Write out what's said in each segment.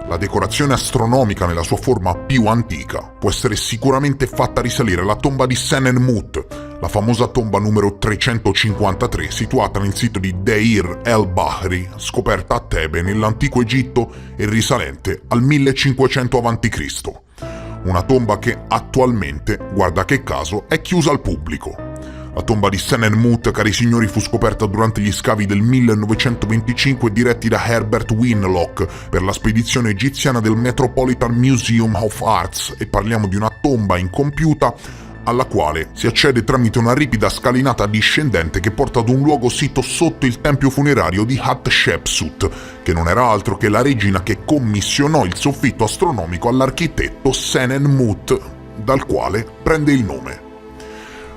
La decorazione astronomica nella sua forma più antica può essere sicuramente fatta risalire alla tomba di Senenmut, la famosa tomba numero 353 situata nel sito di Deir el-Bahri, scoperta a Tebe nell'antico Egitto e risalente al 1500 a.C. Una tomba che attualmente, guarda che caso, è chiusa al pubblico. La tomba di Senenmut, cari signori, fu scoperta durante gli scavi del 1925 diretti da Herbert Winlock per la spedizione egiziana del Metropolitan Museum of Arts e parliamo di una tomba incompiuta alla quale si accede tramite una ripida scalinata discendente che porta ad un luogo sito sotto il tempio funerario di Hatshepsut, che non era altro che la regina che commissionò il soffitto astronomico all'architetto Senenmut, dal quale prende il nome.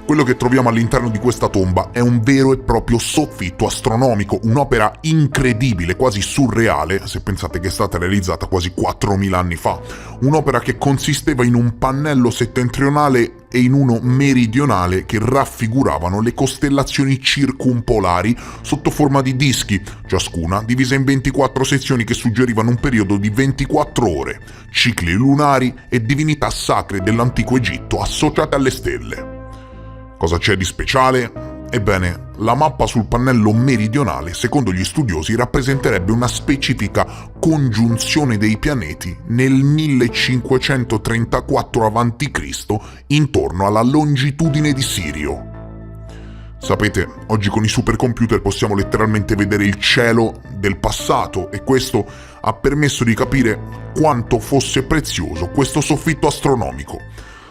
Quello che troviamo all'interno di questa tomba è un vero e proprio soffitto astronomico, un'opera incredibile, quasi surreale, se pensate che è stata realizzata quasi 4.000 anni fa. Un'opera che consisteva in un pannello settentrionale e in uno meridionale che raffiguravano le costellazioni circumpolari sotto forma di dischi, ciascuna divisa in 24 sezioni che suggerivano un periodo di 24 ore, cicli lunari e divinità sacre dell'antico Egitto associate alle stelle. Cosa c'è di speciale? Ebbene, la mappa sul pannello meridionale, secondo gli studiosi, rappresenterebbe una specifica congiunzione dei pianeti nel 1534 a.C. intorno alla longitudine di Sirio. Sapete, oggi con i supercomputer possiamo letteralmente vedere il cielo del passato e questo ha permesso di capire quanto fosse prezioso questo soffitto astronomico.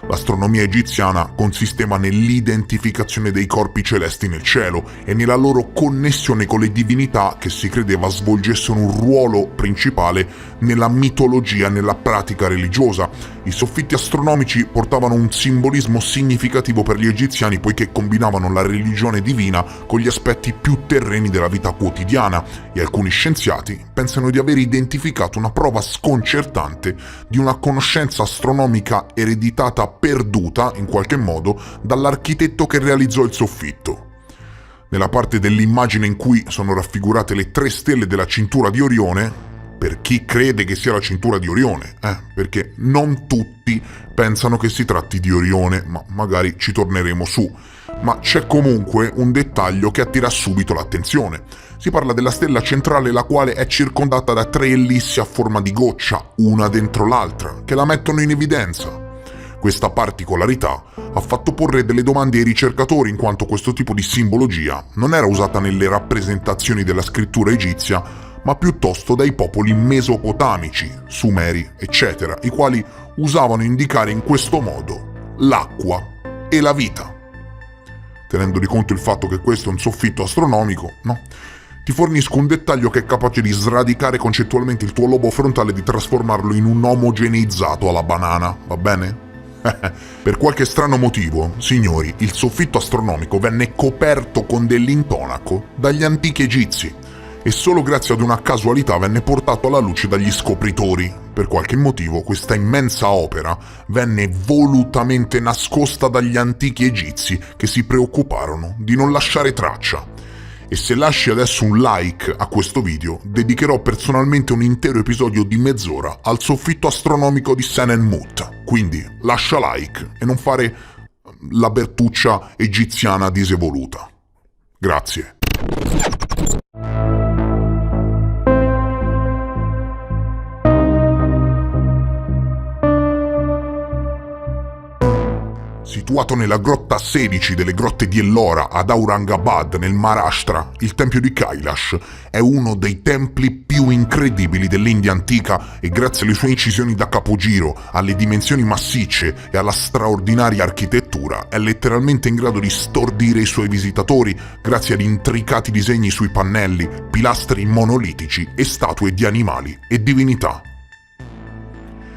L'astronomia egiziana consisteva nell'identificazione dei corpi celesti nel cielo e nella loro connessione con le divinità che si credeva svolgessero un ruolo principale nella mitologia e nella pratica religiosa. I soffitti astronomici portavano un simbolismo significativo per gli egiziani poiché combinavano la religione divina con gli aspetti più terreni della vita quotidiana e alcuni scienziati pensano di aver identificato una prova sconcertante di una conoscenza astronomica ereditata perduta, in qualche modo, dall'architetto che realizzò il soffitto. Nella parte dell'immagine in cui sono raffigurate le 3 stelle della cintura di Orione, per chi crede che sia la cintura di Orione, perché non tutti pensano che si tratti di Orione, ma magari ci torneremo su. Ma c'è comunque un dettaglio che attira subito l'attenzione. Si parla della stella centrale, la quale è circondata da 3 ellissi a forma di goccia, una dentro l'altra, che la mettono in evidenza. Questa particolarità ha fatto porre delle domande ai ricercatori in quanto questo tipo di simbologia non era usata nelle rappresentazioni della scrittura egizia, ma piuttosto dai popoli mesopotamici, sumeri, eccetera, i quali usavano indicare in questo modo l'acqua e la vita. Tenendo di conto il fatto che questo è un soffitto astronomico, no? Ti fornisco un dettaglio che è capace di sradicare concettualmente il tuo lobo frontale e di trasformarlo in un omogeneizzato alla banana, va bene? Per qualche strano motivo, signori, il soffitto astronomico venne coperto con dell'intonaco dagli antichi egizi e solo grazie ad una casualità venne portato alla luce dagli scopritori. Per qualche motivo questa immensa opera venne volutamente nascosta dagli antichi egizi che si preoccuparono di non lasciare traccia. E se lasci adesso un like a questo video, dedicherò personalmente un intero episodio di mezz'ora al soffitto astronomico di Senenmut. Quindi lascia like e non fare la bertuccia egiziana disevoluta. Grazie. Situato nella grotta 16 delle grotte di Ellora ad Aurangabad nel Maharashtra, il tempio di Kailash è uno dei templi più incredibili dell'India antica e grazie alle sue incisioni da capogiro, alle dimensioni massicce e alla straordinaria architettura è letteralmente in grado di stordire i suoi visitatori grazie ad intricati disegni sui pannelli, pilastri monolitici e statue di animali e divinità.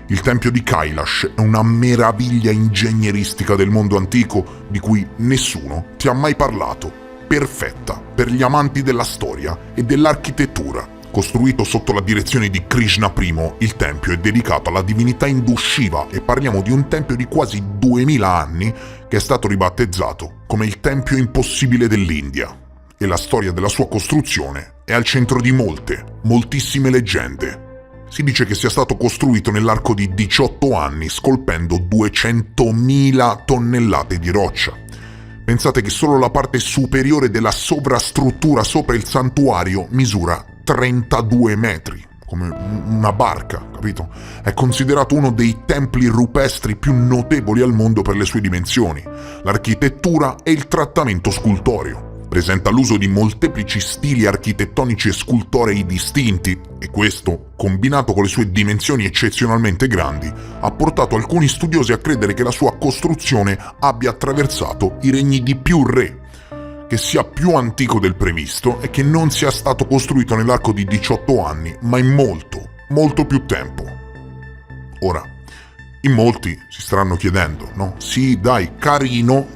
Il tempio di Kailash è una meraviglia ingegneristica del mondo antico di cui nessuno ti ha mai parlato. Perfetta per gli amanti della storia e dell'architettura. Costruito sotto la direzione di Krishna I, il tempio è dedicato alla divinità indù Shiva e parliamo di un tempio di quasi 2000 anni che è stato ribattezzato come il tempio impossibile dell'India. E la storia della sua costruzione è al centro di moltissime leggende. Si dice che sia stato costruito nell'arco di 18 anni, scolpendo 200.000 tonnellate di roccia. Pensate che solo la parte superiore della sovrastruttura sopra il santuario misura 32 metri, come una barca, capito? È considerato uno dei templi rupestri più notevoli al mondo per le sue dimensioni, l'architettura e il trattamento scultoreo. Presenta l'uso di molteplici stili architettonici e scultorei distinti, e questo, combinato con le sue dimensioni eccezionalmente grandi, ha portato alcuni studiosi a credere che la sua costruzione abbia attraversato i regni di più re, che sia più antico del previsto e che non sia stato costruito nell'arco di 18 anni, ma in molto più tempo. Ora, in molti si staranno chiedendo, no? Sì, dai, carino,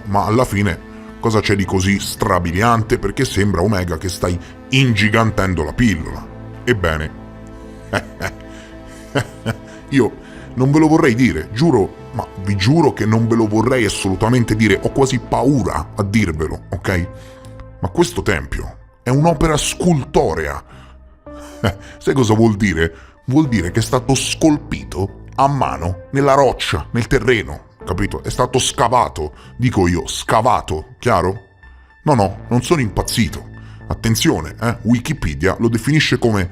ma alla fine cosa c'è di così strabiliante, perché sembra Omega che stai ingigantendo la pillola. Ebbene, io non ve lo vorrei dire, giuro, ma vi giuro che non ve lo vorrei assolutamente dire, ho quasi paura a dirvelo, ok? Ma questo tempio è un'opera scultorea. Sai cosa vuol dire? Vuol dire che è stato scolpito a mano, nella roccia, nel terreno. Capito? È stato scavato, dico io, scavato, chiaro? No, non sono impazzito. Attenzione, Wikipedia lo definisce come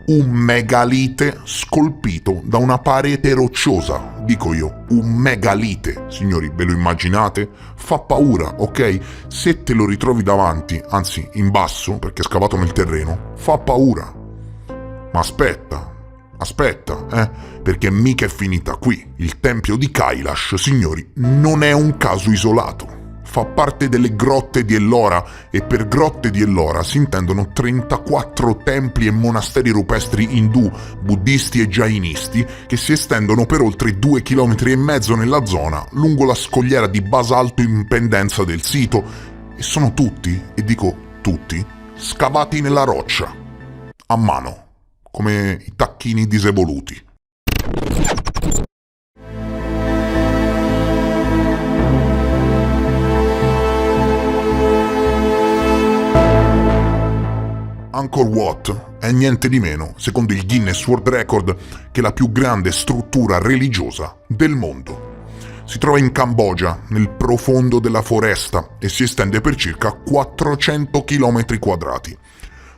un megalite scolpito da una parete rocciosa, dico io, un megalite, signori, ve lo immaginate? Fa paura, ok? Se te lo ritrovi davanti, anzi in basso, perché è scavato nel terreno, fa paura. Ma aspetta, perché mica è finita qui. Il tempio di Kailash, signori, non è un caso isolato. Fa parte delle grotte di Ellora, e per grotte di Ellora si intendono 34 templi e monasteri rupestri indù, buddisti e jainisti che si estendono per oltre 2,5 km nella zona, lungo la scogliera di basalto in pendenza del sito, e sono tutti, e dico tutti, scavati nella roccia, a mano, come i tacchini disevoluti. Angkor Wat è niente di meno, secondo il Guinness World Record, che la più grande struttura religiosa del mondo. Si trova in Cambogia, nel profondo della foresta, e si estende per circa 400 km quadrati.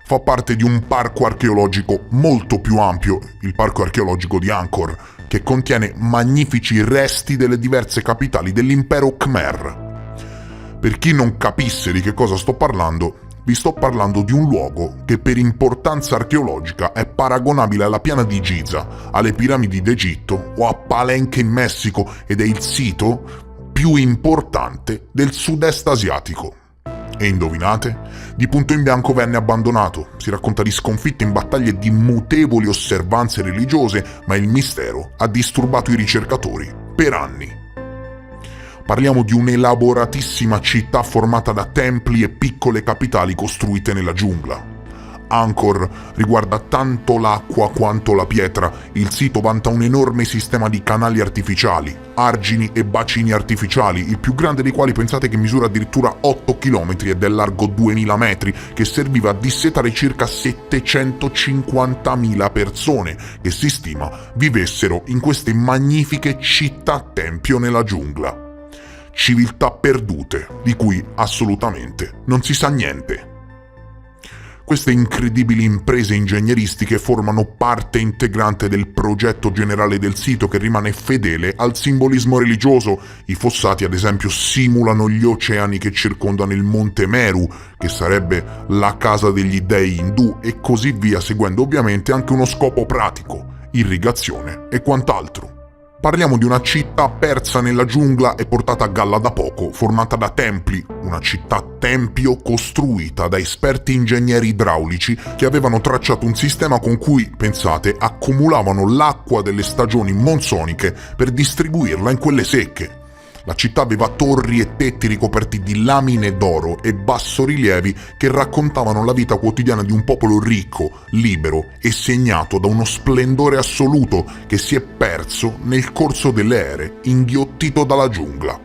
Fa parte di un parco archeologico molto più ampio, il parco archeologico di Angkor, che contiene magnifici resti delle diverse capitali dell'impero Khmer. Per chi non capisse di che cosa sto parlando, vi sto parlando di un luogo che per importanza archeologica è paragonabile alla piana di Giza, alle piramidi d'Egitto o a Palenque in Messico, ed è il sito più importante del sud-est asiatico. E indovinate? Di punto in bianco venne abbandonato. Si racconta di sconfitte in battaglie e di mutevoli osservanze religiose, ma il mistero ha disturbato i ricercatori per anni. Parliamo di un'elaboratissima città formata da templi e piccole capitali costruite nella giungla. Angkor riguarda tanto l'acqua quanto la pietra. Il sito vanta un enorme sistema di canali artificiali, argini e bacini artificiali, il più grande dei quali pensate che misura addirittura 8 km ed è largo 2000 metri, che serviva a dissetare circa 750.000 persone che si stima vivessero in queste magnifiche città-tempio nella giungla. Civiltà perdute, di cui assolutamente non si sa niente. Queste incredibili imprese ingegneristiche formano parte integrante del progetto generale del sito, che rimane fedele al simbolismo religioso. I fossati, ad esempio, simulano gli oceani che circondano il monte Meru, che sarebbe la casa degli dei indù, e così via, seguendo ovviamente anche uno scopo pratico, irrigazione e quant'altro. Parliamo di una città persa nella giungla e portata a galla da poco, formata da templi, una città-tempio costruita da esperti ingegneri idraulici che avevano tracciato un sistema con cui, pensate, accumulavano l'acqua delle stagioni monsoniche per distribuirla in quelle secche. La città aveva torri e tetti ricoperti di lamine d'oro e bassorilievi che raccontavano la vita quotidiana di un popolo ricco, libero e segnato da uno splendore assoluto che si è perso nel corso delle ere, inghiottito dalla giungla.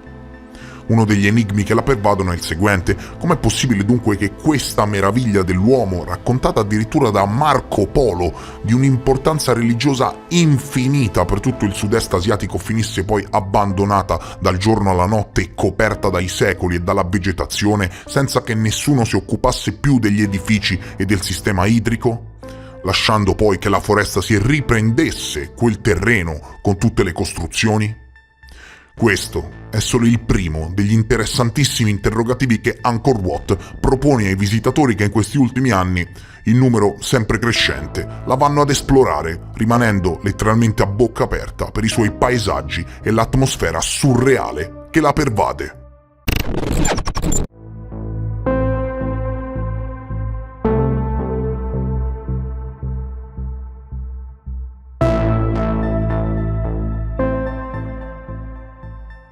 Uno degli enigmi che la pervadono è il seguente: com'è possibile dunque che questa meraviglia dell'uomo, raccontata addirittura da Marco Polo, di un'importanza religiosa infinita per tutto il sud-est asiatico, finisse poi abbandonata dal giorno alla notte e coperta dai secoli e dalla vegetazione, senza che nessuno si occupasse più degli edifici e del sistema idrico? Lasciando poi che la foresta si riprendesse quel terreno con tutte le costruzioni? Questo è solo il primo degli interessantissimi interrogativi che Angkor Wat propone ai visitatori che in questi ultimi anni, in numero sempre crescente, la vanno ad esplorare, rimanendo letteralmente a bocca aperta per i suoi paesaggi e l'atmosfera surreale che la pervade.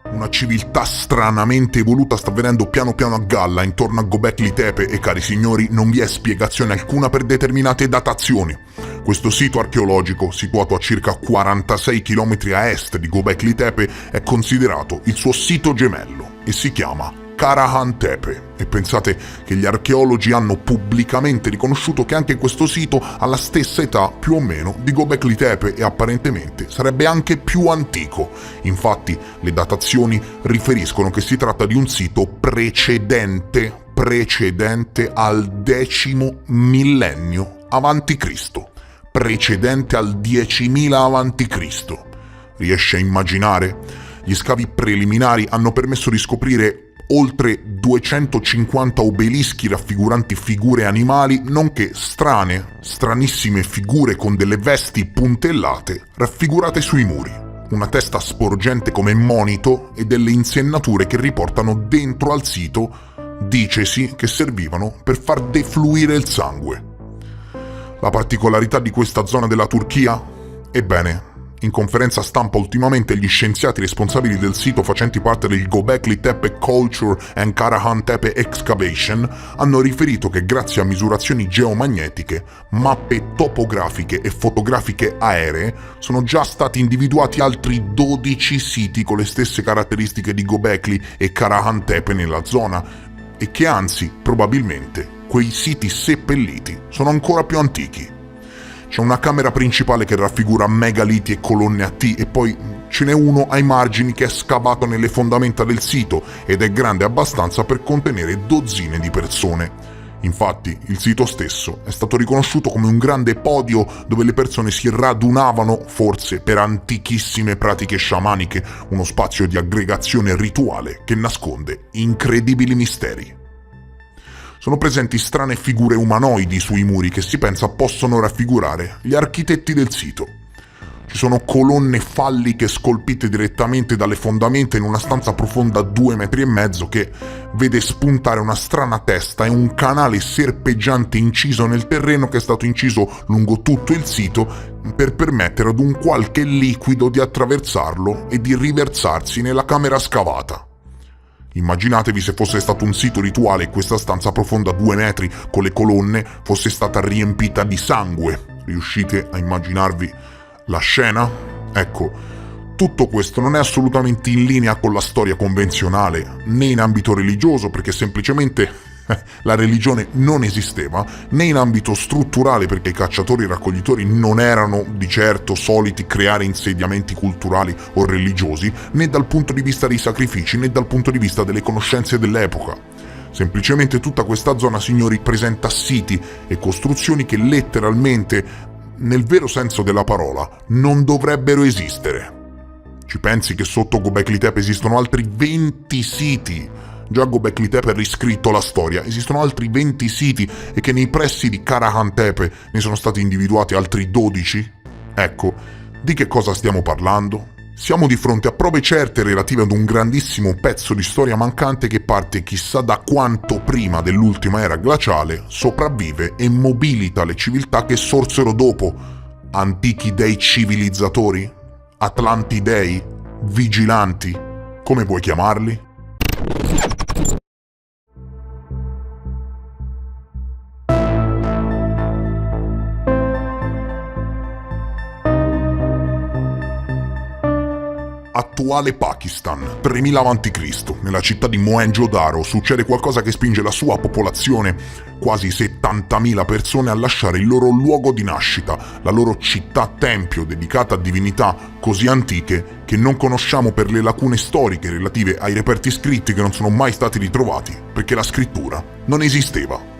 Una civiltà stranamente evoluta sta venendo piano piano a galla intorno a Göbekli Tepe e, cari signori, non vi è spiegazione alcuna per determinate datazioni. Questo sito archeologico, situato a circa 46 km a est di Göbekli Tepe, è considerato il suo sito gemello e si chiama Karahan Tepe, e pensate che gli archeologi hanno pubblicamente riconosciuto che anche questo sito ha la stessa età più o meno di Göbekli Tepe e apparentemente sarebbe anche più antico. Infatti le datazioni riferiscono che si tratta di un sito precedente al X millennio avanti Cristo, precedente al 10.000 avanti Cristo. Riesce a immaginare? Gli scavi preliminari hanno permesso di scoprire oltre 250 obelischi raffiguranti figure animali, nonché stranissime figure con delle vesti puntellate raffigurate sui muri, una testa sporgente come monito e delle insennature che riportano dentro al sito, dicesi che servivano per far defluire il sangue. La particolarità di questa zona della Turchia? Ebbene, in conferenza stampa ultimamente gli scienziati responsabili del sito facenti parte del Göbekli Tepe Culture and Karahan Tepe Excavation hanno riferito che grazie a misurazioni geomagnetiche, mappe topografiche e fotografiche aeree sono già stati individuati altri 12 siti con le stesse caratteristiche di Göbekli e Karahan Tepe nella zona, e che anzi, probabilmente, quei siti seppelliti sono ancora più antichi. C'è una camera principale che raffigura megaliti e colonne a T, e poi ce n'è uno ai margini che è scavato nelle fondamenta del sito ed è grande abbastanza per contenere dozzine di persone. Infatti, il sito stesso è stato riconosciuto come un grande podio dove le persone si radunavano, forse per antichissime pratiche sciamaniche, uno spazio di aggregazione rituale che nasconde incredibili misteri. Sono presenti strane figure umanoidi sui muri che si pensa possono raffigurare gli architetti del sito. Ci sono colonne falliche scolpite direttamente dalle fondamenta in una stanza profonda 2,5 metri che vede spuntare una strana testa e un canale serpeggiante inciso nel terreno che è stato inciso lungo tutto il sito per permettere ad un qualche liquido di attraversarlo e di riversarsi nella camera scavata. Immaginatevi se fosse stato un sito rituale e questa stanza profonda 2 metri con le colonne fosse stata riempita di sangue. Riuscite a immaginarvi la scena? Ecco, tutto questo non è assolutamente in linea con la storia convenzionale, né in ambito religioso, perché semplicemente la religione non esisteva, né in ambito strutturale, perché i cacciatori e raccoglitori non erano di certo soliti creare insediamenti culturali o religiosi, né dal punto di vista dei sacrifici, né dal punto di vista delle conoscenze dell'epoca. Semplicemente tutta questa zona, signori, presenta siti e costruzioni che letteralmente, nel vero senso della parola, non dovrebbero esistere. Ci pensi che sotto Göbekli Tepe esistono altri 20 siti? Già Göbekli Tepe ha riscritto la storia, esistono altri 20 siti e che nei pressi di Karahan Tepe ne sono stati individuati altri 12? Ecco, di che cosa stiamo parlando? Siamo di fronte a prove certe relative ad un grandissimo pezzo di storia mancante che parte chissà da quanto prima dell'ultima era glaciale, sopravvive e mobilita le civiltà che sorsero dopo. Antichi dei civilizzatori? Atlanti dei? Vigilanti? Come vuoi chiamarli? attuale Pakistan, 3000 a.C. Nella città di Mohenjo-Daro succede qualcosa che spinge la sua popolazione, quasi 70.000 persone, a lasciare il loro luogo di nascita, la loro città-tempio dedicata a divinità così antiche che non conosciamo per le lacune storiche relative ai reperti scritti che non sono mai stati ritrovati, perché la scrittura non esisteva.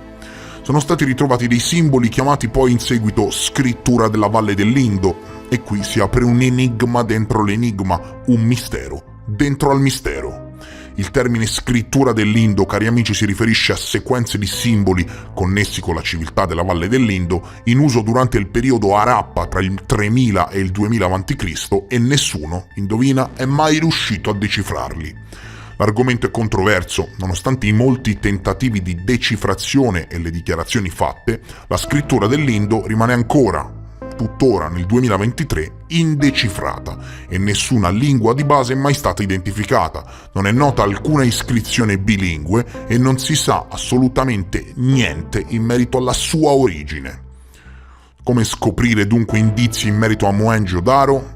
Sono stati ritrovati dei simboli chiamati poi in seguito scrittura della Valle dell'Indo, e qui si apre un enigma dentro l'enigma, un mistero dentro al mistero. Il termine scrittura dell'Indo, cari amici, si riferisce a sequenze di simboli connessi con la civiltà della Valle dell'Indo, in uso durante il periodo Harappa tra il 3000 e il 2000 a.C. e nessuno, indovina, è mai riuscito a decifrarli. L'argomento è controverso, nonostante i molti tentativi di decifrazione e le dichiarazioni fatte, la scrittura dell'Indo rimane ancora, tuttora nel 2023, indecifrata e nessuna lingua di base è mai stata identificata, non è nota alcuna iscrizione bilingue e non si sa assolutamente niente in merito alla sua origine. Come scoprire dunque indizi in merito a Mohenjo-Daro?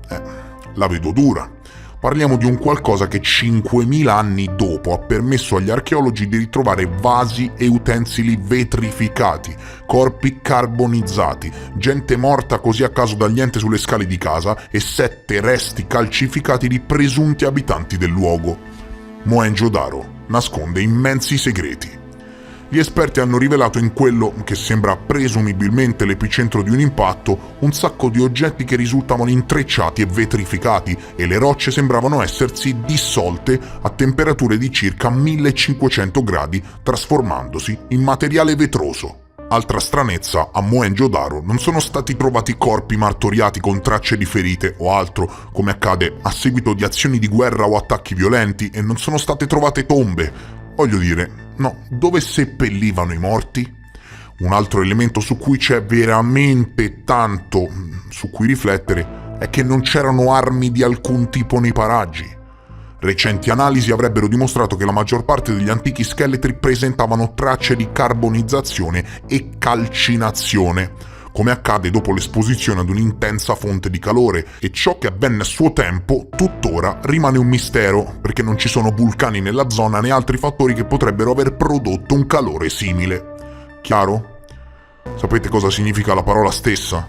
La vedo dura. Parliamo di un qualcosa che 5.000 anni dopo ha permesso agli archeologi di ritrovare vasi e utensili vetrificati, corpi carbonizzati, gente morta così a caso dal niente sulle scale di casa e 7 resti calcificati di presunti abitanti del luogo. Mohenjo-Daro nasconde immensi segreti. Gli esperti hanno rivelato in quello che sembra presumibilmente l'epicentro di un impatto un sacco di oggetti che risultavano intrecciati e vetrificati e le rocce sembravano essersi dissolte a temperature di circa 1500 gradi, trasformandosi in materiale vetroso. Altra stranezza, a Mohenjo-Daro non sono stati trovati corpi martoriati con tracce di ferite o altro, come accade a seguito di azioni di guerra o attacchi violenti, e non sono state trovate tombe. Voglio dire, no, dove seppellivano i morti? Un altro elemento su cui c'è veramente tanto su cui riflettere è che non c'erano armi di alcun tipo nei paraggi. Recenti analisi avrebbero dimostrato che la maggior parte degli antichi scheletri presentavano tracce di carbonizzazione e calcinazione, come accade dopo l'esposizione ad un'intensa fonte di calore, e ciò che avvenne a suo tempo tuttora rimane un mistero, perché non ci sono vulcani nella zona né altri fattori che potrebbero aver prodotto un calore simile. Chiaro? Sapete cosa significa la parola stessa?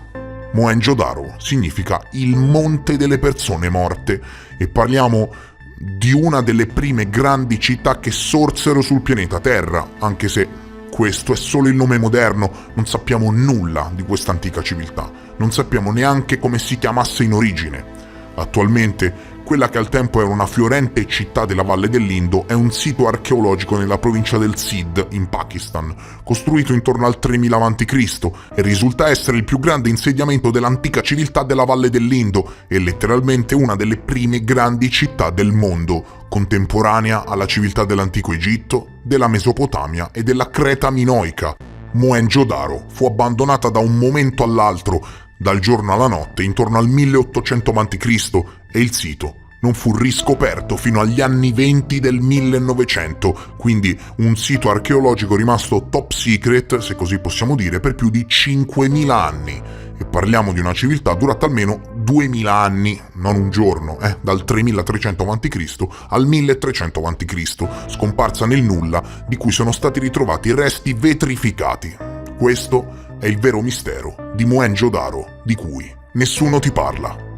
Mohenjo-Daro significa il monte delle persone morte, e parliamo di una delle prime grandi città che sorsero sul pianeta Terra, anche se questo è solo il nome moderno, non sappiamo nulla di questa antica civiltà, non sappiamo neanche come si chiamasse in origine. Attualmente, quella che al tempo era una fiorente città della Valle dell'Indo è un sito archeologico nella provincia del Sindh, in Pakistan, costruito intorno al 3000 a.C. e risulta essere il più grande insediamento dell'antica civiltà della Valle dell'Indo e letteralmente una delle prime grandi città del mondo, contemporanea alla civiltà dell'antico Egitto, della Mesopotamia e della Creta minoica. Mohenjo-Daro fu abbandonata da un momento all'altro, dal giorno alla notte, intorno al 1800 a.C. e il sito non fu riscoperto fino agli anni 20 del 1900, quindi un sito archeologico rimasto top secret, se così possiamo dire, per più di 5.000 anni. E parliamo di una civiltà durata almeno 2000 anni, non un giorno, dal 3300 a.C. al 1300 a.C., scomparsa nel nulla, di cui sono stati ritrovati resti vetrificati. Questo è il vero mistero di Mohenjo-Daro, di cui nessuno ti parla.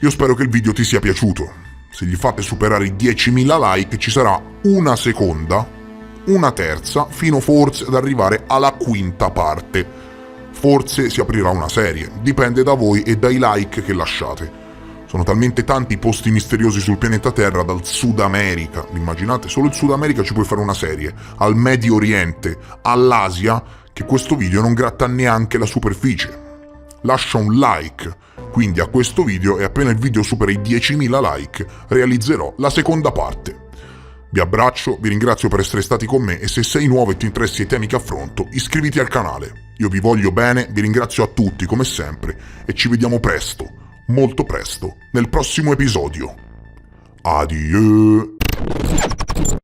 Io spero che il video ti sia piaciuto. Se gli fate superare i 10.000 like ci sarà una seconda, una terza, fino forse ad arrivare alla quinta parte. Forse si aprirà una serie, dipende da voi e dai like che lasciate. Sono talmente tanti i posti misteriosi sul pianeta Terra, dal Sud America, immaginate, solo il Sud America ci puoi fare una serie, al Medio Oriente, all'Asia, che questo video non gratta neanche la superficie. Lascia un like, quindi, a questo video, e appena il video supera i 10.000 like, realizzerò la seconda parte. Vi abbraccio, vi ringrazio per essere stati con me e se sei nuovo e ti interessi ai temi che affronto, iscriviti al canale. Io vi voglio bene, vi ringrazio a tutti come sempre e ci vediamo presto, molto presto, nel prossimo episodio. Addio!